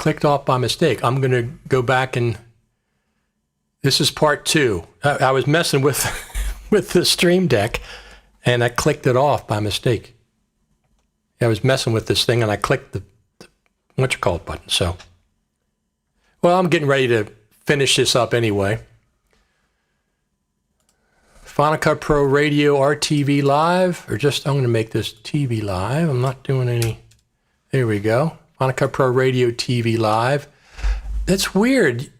clicked off by mistake. I'm going to go back and this is part 2. I was messing with with the Stream Deck and I clicked it off by mistake. I was messing with this thing and I clicked the button. So, well, I'm getting ready to finish this up anyway. Final Cut Pro Radio RTV Live, or just, I'm going to make this TV Live. I'm not doing any, there we go. Final Cut Pro Radio TV Live. That's weird.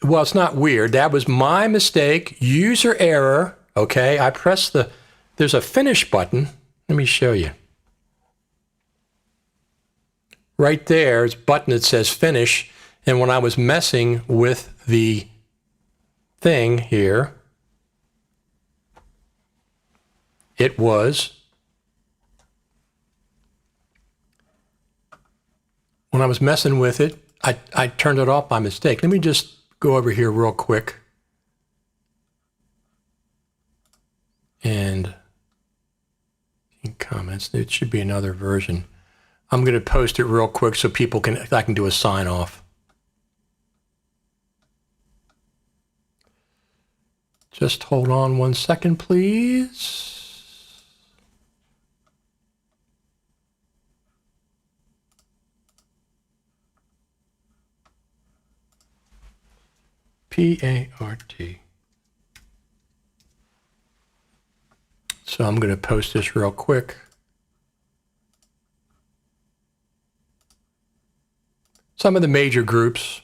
Well, it's not weird. That was my mistake. User error. Okay, I pressed there's a finish button. Let me show you. Right there's a button that says finish. And when I was messing with the thing here, it was, when I was messing with it, I turned it off by mistake. Let me just go over here real quick. And in comments, it should be another version. I'm going to post it real quick so people I can do a sign off. Just hold on 1 second, please. P-A-R-T. So I'm going to post this real quick. Some of the major groups.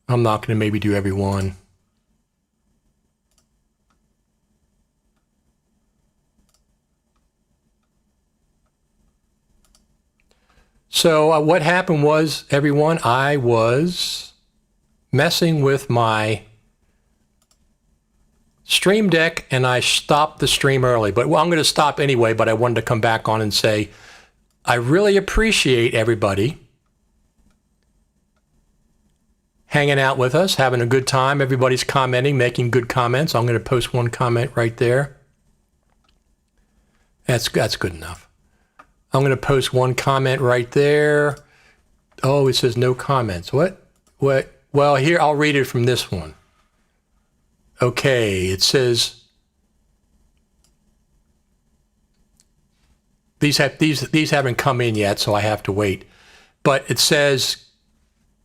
I'm not going to maybe do every one. So what happened was, everyone, I was messing with my Stream Deck and I stopped the stream early. But well, I'm going to stop anyway, but I wanted to come back on and say, I really appreciate everybody hanging out with us, having a good time. Everybody's commenting, making good comments. I'm going to post one comment right there. That's good enough. I'm going to post one comment right there. Oh, it says no comments. What? Well, here, I'll read it from this one. Okay, it says, these haven't come in yet, so I have to wait. But it says,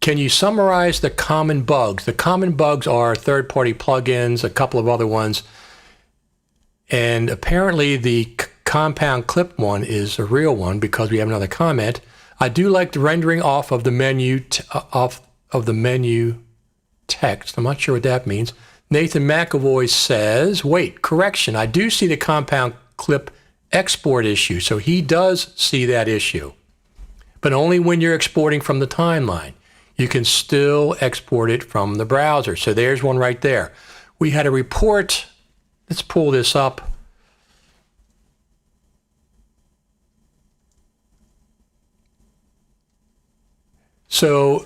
can you summarize the common bugs? The common bugs are third-party plugins, a couple of other ones. And apparently the compound clip one is a real one because we have another comment. I do like the rendering off of the menu text. I'm not sure what that means. Nathan McAvoy says, wait, correction. I do see the compound clip export issue. So he does see that issue, but only when you're exporting from the timeline. You can still export it from the browser. So there's one right there. We had a report. Let's pull this up. So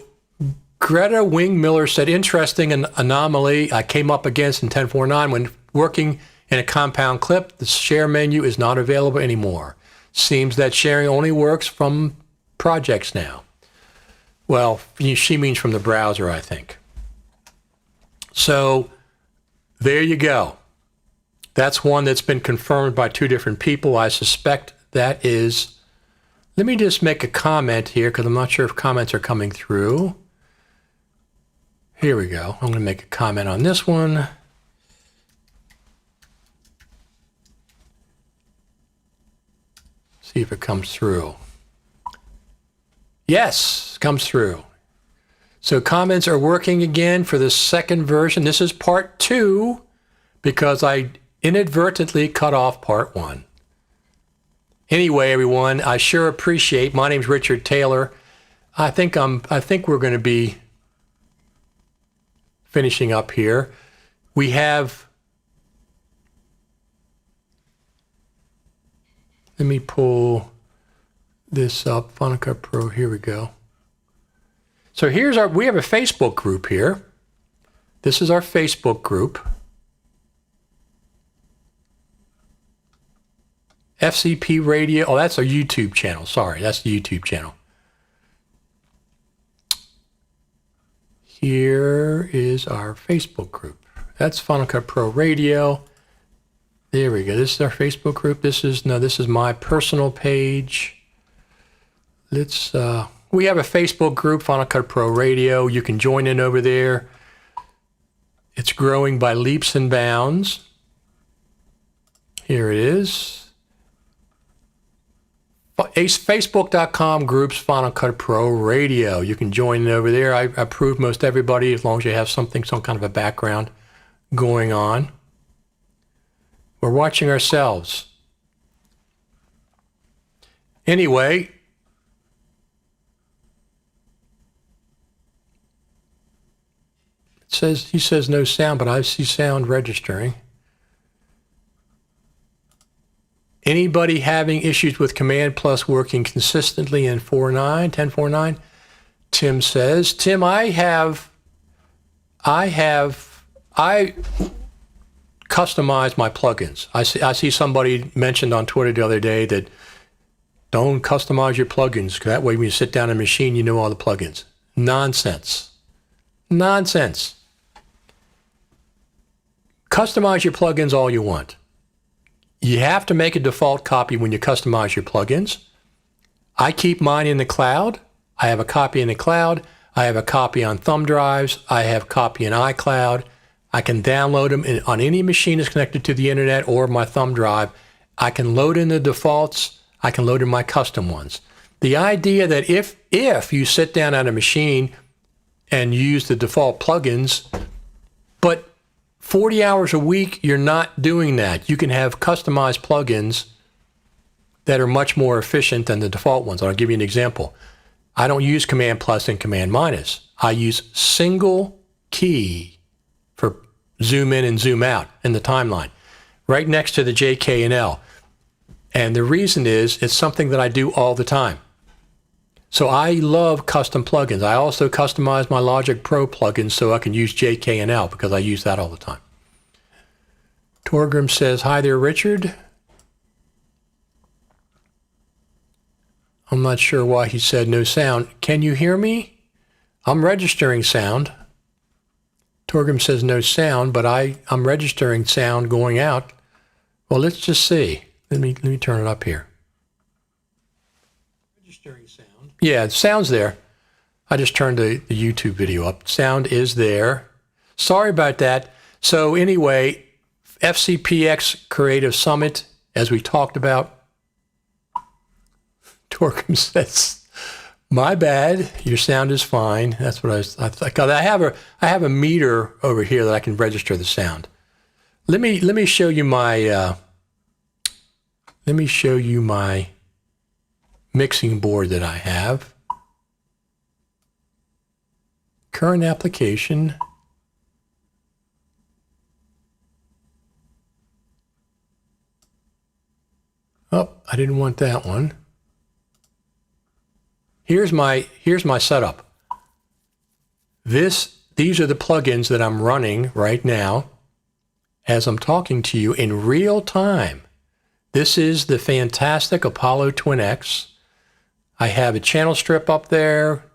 Greta Wing-Miller said, interesting anomaly I came up against in 10.4.9 when working in a compound clip. The share menu is not available anymore. Seems that sharing only works from projects now. Well, she means from the browser, I think. So there you go. That's one that's been confirmed by 2 different people. I suspect that is, let me just make a comment here because I'm not sure if comments are coming through. Here we go. I'm going to make a comment on this one. See if it comes through. Yes, comes through. So comments are working again for the second version. This is part 2 because I inadvertently cut off part 1. Anyway, everyone, I sure appreciate. My name's Richard Taylor. I think we're going to be finishing up here. We have, let me pull this up, Final Cut Pro, here we go. So here's we have a Facebook group here. This is our Facebook group. FCPRadio, oh, that's our YouTube channel. Sorry, that's the YouTube channel. here is our Facebook group. That's Final Cut Pro Radio. There we go. This is our Facebook group. This is my personal page. We have a Facebook group, Final Cut Pro Radio. You can join in over there. It's growing by leaps and bounds. Here it is. Facebook.com groups Final Cut Pro Radio. You can join in over there. I approve most everybody as long as you have some kind of a background going on. We're watching ourselves. Anyway, he says no sound, but I see sound registering. Anybody having issues with Command Plus working consistently in 10.4.9? Tim says, Tim, I customize my plugins. I see somebody mentioned on Twitter the other day that don't customize your plugins, because that way when you sit down on a machine, you know all the plugins. Nonsense. Customize your plugins all you want. You have to make a default copy when you customize your plugins. I keep mine in the cloud. I have a copy in the cloud. I have a copy on thumb drives. I have a copy in iCloud. I can download them on any machine that's connected to the internet or my thumb drive. I can load in the defaults. I can load in my custom ones. The idea that if you sit down on a machine and use the default plugins, but 40 hours a week, you're not doing that. You can have customized plugins that are much more efficient than the default ones. I'll give you an example. I don't use Command Plus and Command Minus. I use single key for zoom in and zoom out in the timeline, right next to the J, K, and L. And the reason is it's something that I do all the time. So I love custom plugins. I also customize my Logic Pro plugins so I can use J, K, and L because I use that all the time. Torgrim says, hi there, Richard. I'm not sure why he said no sound. Can you hear me? I'm registering sound. Torgrim says no sound, but I'm registering sound going out. Well, let's just see. Let me turn it up here. Registering sound. Yeah, sound's there. I just turned the YouTube video up. Sound is there. Sorry about that. So anyway, FCPX Creative Summit, as we talked about. Torquem says, my bad, your sound is fine. That's what I have a meter over here that I can register the sound. Let me show you my mixing board that I have. Current application. Oh, I didn't want that one. Here's my setup. These are the plugins that I'm running right now as I'm talking to you in real time. This is the fantastic Apollo Twin X. I have a channel strip up there,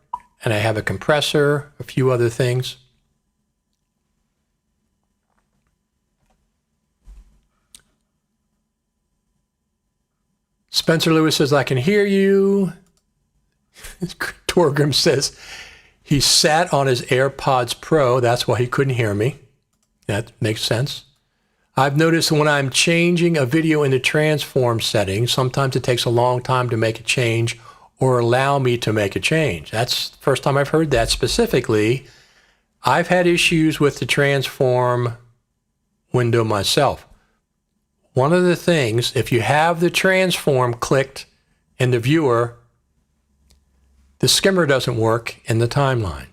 and I have a compressor, a few other things. Spencer Lewis says, I can hear you. Torgrim says, he sat on his AirPods Pro. That's why he couldn't hear me. That makes sense. I've noticed when I'm changing a video in the transform settings, sometimes it takes a long time to make a change or allow me to make a change. That's the first time I've heard that specifically. I've had issues with the transform window myself. One of the things, if you have the transform clicked in the viewer, the skimmer doesn't work in the timeline.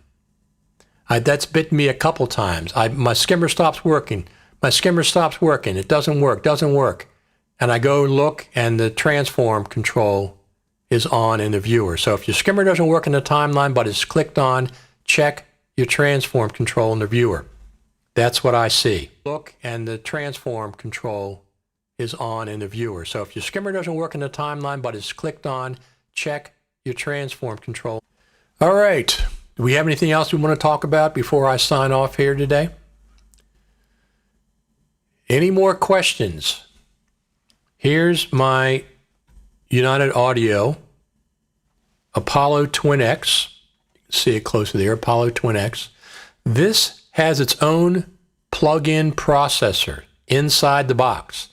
That's bitten me a couple times. My skimmer stops working. It doesn't work. And I go look and the transform control is on in the viewer. So if your skimmer doesn't work in the timeline but it's clicked on, check your transform control in the viewer. That's what I see. Look and the transform control is on in the viewer. So if your skimmer doesn't work in the timeline but it's clicked on, check your transform control. All right. Do we have anything else we want to talk about before I sign off here today? Any more questions? Here's my United Audio Apollo Twin X. You can see it closer there, Apollo Twin X. This has its own plug-in processor inside the box.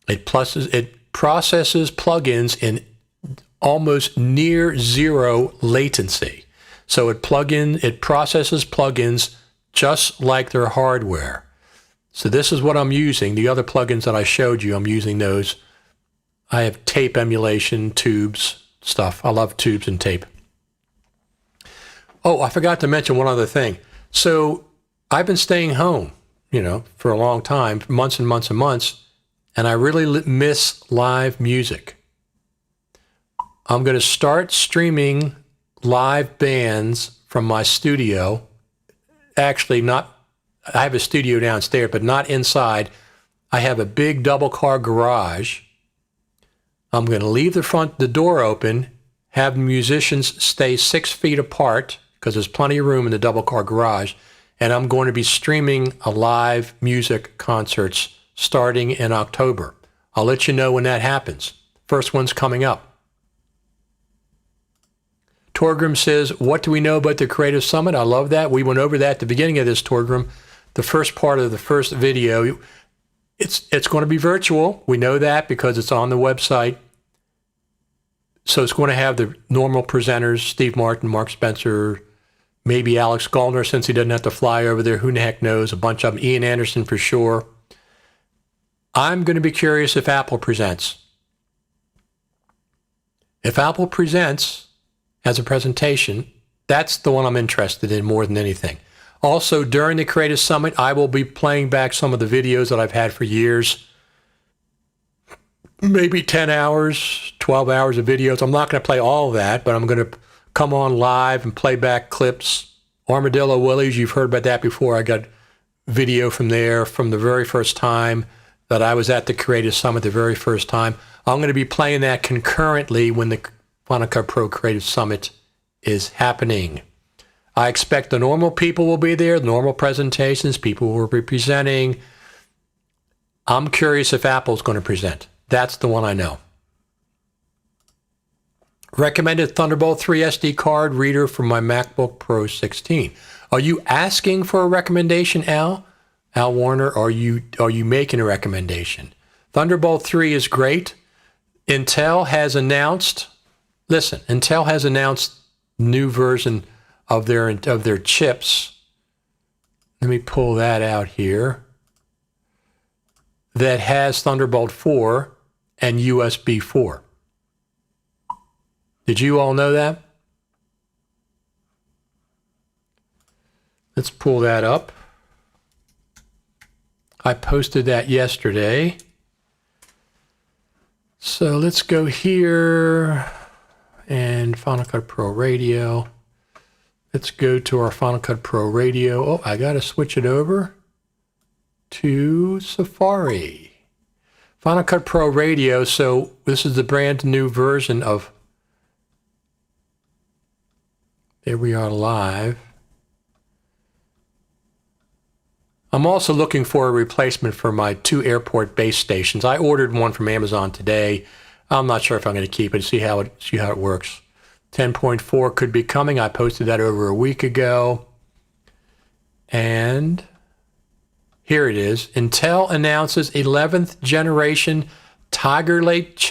It processes plugins in almost near zero latency So it processes plugins just like their hardware. So this is what I'm using. The other plugins that I showed you, I'm using those. I have tape emulation, tubes, stuff. I love tubes and tape. Oh, I forgot to mention one other thing. So I've been staying home, for a long time, months and months and months, and I really miss live music. I'm going to start streaming live bands from my studio. Actually, I have a studio downstairs, but not inside. I have a big double-car garage. I'm going to leave the door open, have musicians stay 6 feet apart, because there's plenty of room in the double-car garage, and I'm going to be streaming a live music concerts starting in October. I'll let you know when that happens. First one's coming up. Torgrim says, what do we know about the Creative Summit? I love that. We went over that at the beginning of this, Torgrim. The first part of the first video, it's going to be virtual. We know that because it's on the website. So it's going to have the normal presenters, Steve Martin, Mark Spencer, maybe Alex Goldner, since he doesn't have to fly over there. Who the heck knows? A bunch of them. Ian Anderson for sure. I'm going to be curious if Apple presents. If Apple presents as a presentation, that's the one I'm interested in more than anything. Also, during the Creative Summit, I will be playing back some of the videos that I've had for years. Maybe 10 hours, 12 hours of videos. I'm not going to play all of that, but I'm going to come on live and play back clips. Armadillo Willie's, you've heard about that before. I got video from there from the very first time that I was at the Creative Summit, the very first time. I'm going to be playing that concurrently when the Final Cut Pro Creative Summit is happening. I expect the normal people will be there, normal presentations, people will be presenting. I'm curious if Apple's going to present. That's the one I know. Recommended Thunderbolt 3 SD card reader for my MacBook Pro 16. Are you asking for a recommendation, Al? Al Warner, are you making a recommendation? Thunderbolt 3 is great. Intel has announced new version of their chips. Let me pull that out here. That has Thunderbolt 4 and USB 4. Did you all know that? Let's pull that up. I posted that yesterday. So let's go here and Final Cut Pro Radio. Let's go to our Final Cut Pro Radio. Oh, I got to switch it over to Safari. Final Cut Pro Radio. So this is the brand new version of, there we are live. I'm also looking for a replacement for my 2 airport base stations. I ordered one from Amazon today. I'm not sure if I'm going to keep it, see how it works. 10.4 could be coming. I posted that over a week ago. And here it is. Intel announces 11th generation Tiger Lake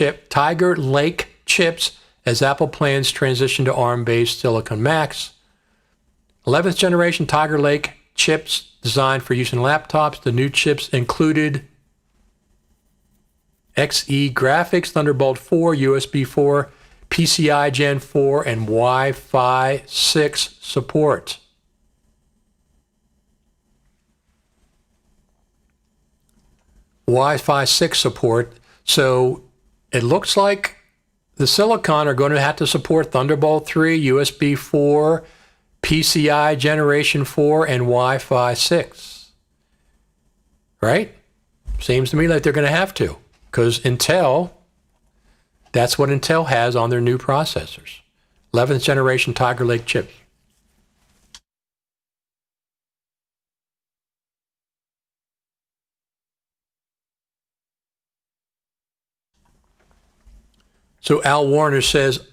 chips as Apple plans transition to ARM-based Silicon Macs. 11th generation Tiger Lake chips designed for use in laptops. The new chips included XE graphics, Thunderbolt 4, USB 4, PCI Gen 4, and Wi-Fi 6 support. Wi-Fi 6 support. So it looks like the Silicon are going to have to support Thunderbolt 3, USB 4, PCI Generation 4, and Wi-Fi 6. Right? Seems to me like they're going to have to, because Intel, that's what Intel has on their new processors. 11th generation Tiger Lake chips. So Al Warner says,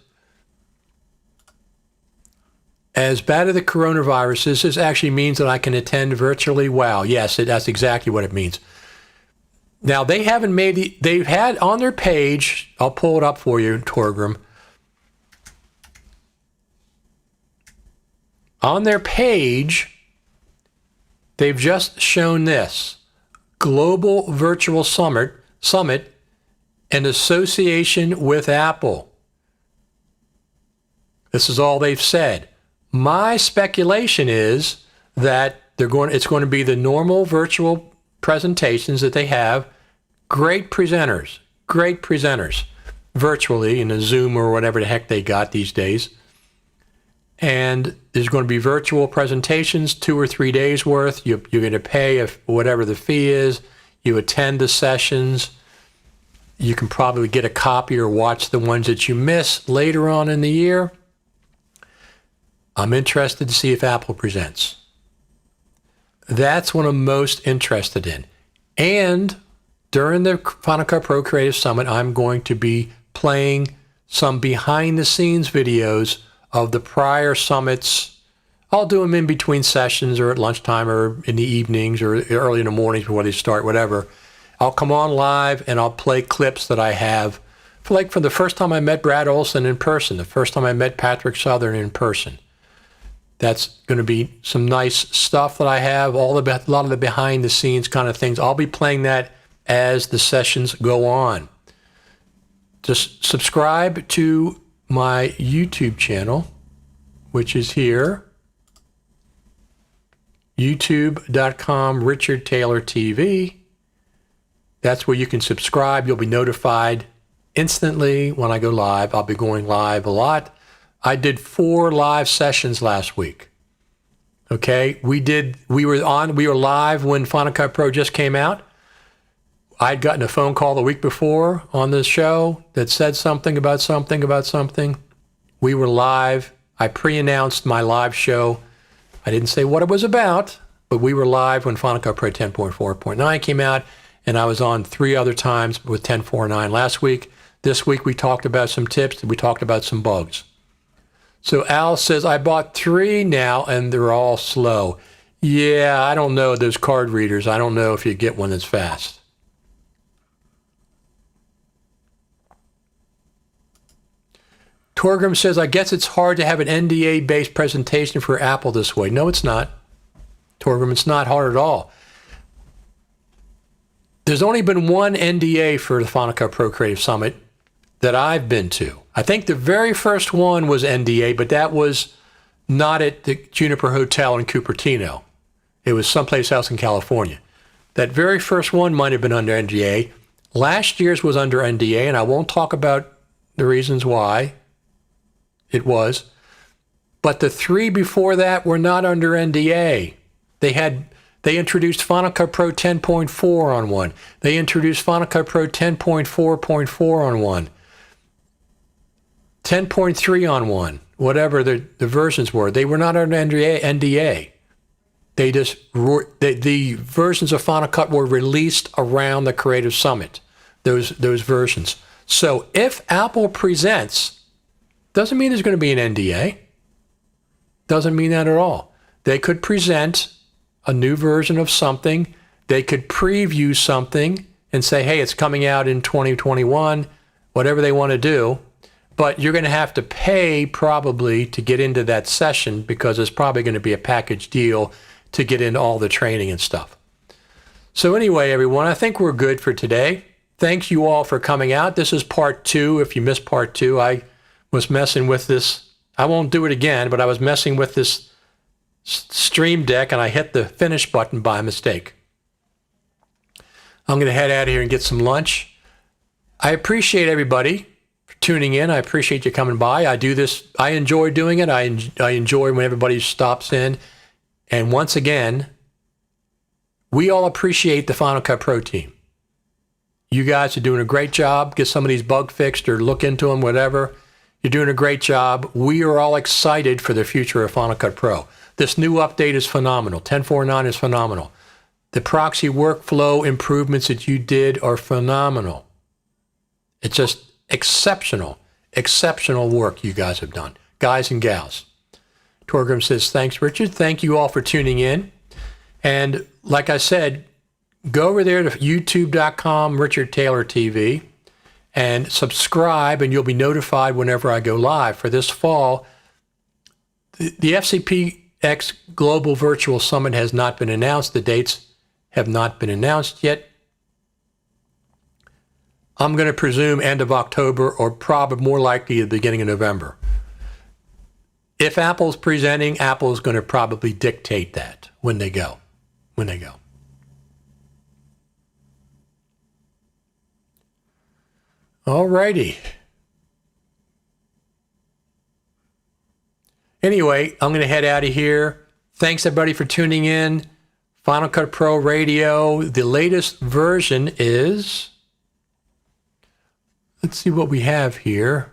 as bad as the coronavirus is, this actually means that I can attend virtually. Wow. Yes, that's exactly what it means. Now, they haven't made they've had on their page, I'll pull it up for you, Torgrim. On their page, they've just shown this Global Virtual Summit in association with Apple. This is all they've said. My speculation is that it's going to be the normal virtual presentations that they have. Great presenters virtually in a Zoom or whatever the heck they got these days. And there's going to be virtual presentations, 2 or 3 days worth. You're going to pay whatever the fee is. You attend the sessions. You can probably get a copy or watch the ones that you miss later on in the year. I'm interested to see if Apple presents. That's what I'm most interested in. And during the Final Cut Pro Creative Summit, I'm going to be playing some behind-the-scenes videos of the prior summits. I'll do them in between sessions or at lunchtime or in the evenings or early in the mornings before they start, whatever. I'll come on live and I'll play clips that I have from the first time I met Brad Olson in person, the first time I met Patrick Southern in person. That's going to be some nice stuff that I have, a lot of the behind the scenes kind of things. I'll be playing that as the sessions go on. Just subscribe to my YouTube channel, which is here, youtube.com Richard Taylor TV. That's where you can subscribe. You'll be notified instantly when I go live. I'll be going live a lot. I did 4 live sessions last week. Okay, we were live when Final Cut Pro just came out. I'd gotten a phone call the week before on the show that said something about something. We were live. I pre-announced my live show. I didn't say what it was about, but we were live when Final Cut Pro 10.4.9 came out, and I was on 3 other times with 10.4.9 last week. This week we talked about some tips, we talked about some bugs. So Al says, I bought 3 now, and they're all slow. Yeah, I don't know those card readers. I don't know if you get one that's fast. Torgrim says, I guess it's hard to have an NDA-based presentation for Apple this way. No, it's not. Torgrim, it's not hard at all. There's only been one NDA for the Final Cut Pro Creative Summit that I've been to. I think the very first one was NDA, but that was not at the Juniper Hotel in Cupertino. It was someplace else in California. That very first one might have been under NDA. Last year's was under NDA, and I won't talk about the reasons why it was. But the 3 before that were not under NDA. They introduced Final Cut Pro 10.4 on one. They introduced Final Cut Pro 10.4.4 on one. 10.3 on one. Whatever the versions were. They were not under NDA. The versions of Final Cut were released around the Creative Summit. Those versions. So if Apple presents, doesn't mean there's going to be an NDA. Doesn't mean that at all. They could present a new version of something. They could preview something and say, hey, it's coming out in 2021, whatever they want to do. But you're going to have to pay probably to get into that session because it's probably going to be a package deal to get into all the training and stuff. So anyway, everyone, I think we're good for today. Thanks you all for coming out. This is part 2. If you missed part 2, I was messing with this. I won't do it again, but I was messing with this Stream Deck and I hit the finish button by mistake. I'm going to head out of here and get some lunch. I appreciate everybody for tuning in. I appreciate you coming by. I do this. I enjoy doing it. I enjoy when everybody stops in. And once again, we all appreciate the Final Cut Pro team. You guys are doing a great job. Get some of these bugs fixed or look into them, whatever. You're doing a great job. We are all excited for the future of Final Cut Pro. This new update is phenomenal. 10.4.9 is phenomenal. The proxy workflow improvements that you did are phenomenal. It's just exceptional. exceptional work you guys have done, guys and gals. Torgrim says, thanks, Richard. Thank you all for tuning in. And like I said, go over there to youtube.com, Richard Taylor TV, and subscribe, and you'll be notified whenever I go live. For this fall, the FCPX Global Virtual Summit has not been announced. The dates have not been announced yet. I'm going to presume end of October, or probably more likely the beginning of November. If Apple's presenting, Apple's going to probably dictate that when they go. All righty. Anyway, I'm going to head out of here. Thanks, everybody, for tuning in. Final Cut Pro Radio. The latest version is... Let's see what we have here.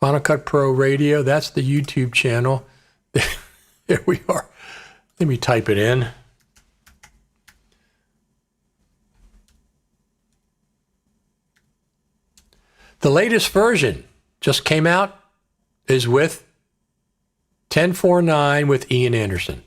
Final Cut Pro Radio. That's the YouTube channel. There we are. Let me type it in. The latest version just came out is with 10.4.9 with Ian Anderson.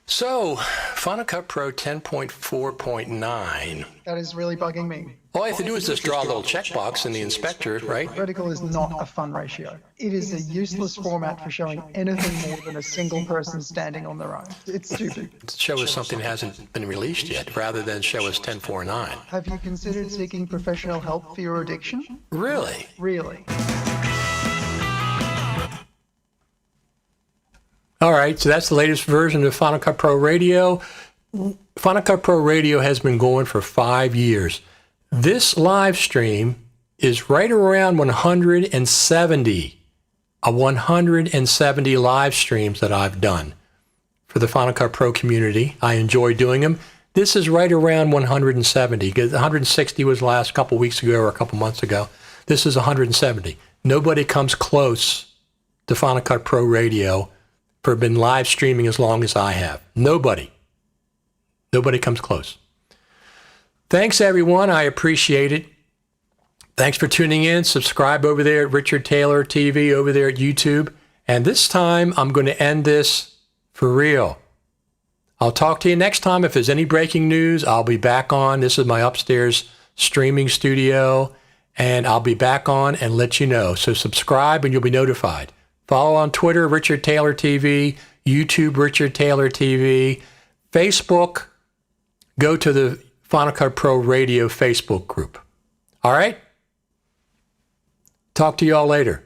So, Final Cut Pro 10.4.9. That is really bugging me. All I have to do is just draw a little checkbox in the inspector, right? Vertical is not a fun ratio. It is a useless format for showing anything more than a single person standing on their own. It's stupid. Show us something that hasn't been released yet, rather than show us 10.4.9. Have you considered seeking professional help for your addiction? Really? Really. All right, so that's the latest version of Final Cut Pro Radio. Final Cut Pro Radio has been going for 5 years. This live stream is right around 170 live streams that I've done for the Final Cut Pro community. I enjoy doing them. This is right around 170. 160 was the last couple weeks ago or a couple months ago. This is 170. Nobody comes close to Final Cut Pro Radio for been live streaming as long as I have. Nobody comes close. Thanks, everyone. I appreciate it. Thanks for tuning in. Subscribe over there at Richard Taylor TV over there at YouTube. And this time, I'm going to end this for real. I'll talk to you next time. If there's any breaking news, I'll be back on. This is my upstairs streaming studio, and I'll be back on and let you know. So subscribe and you'll be notified. Follow on Twitter, Richard Taylor TV, YouTube, Richard Taylor TV, Facebook. Go to the Final Cut Pro Radio Facebook group. All right? Talk to you all later.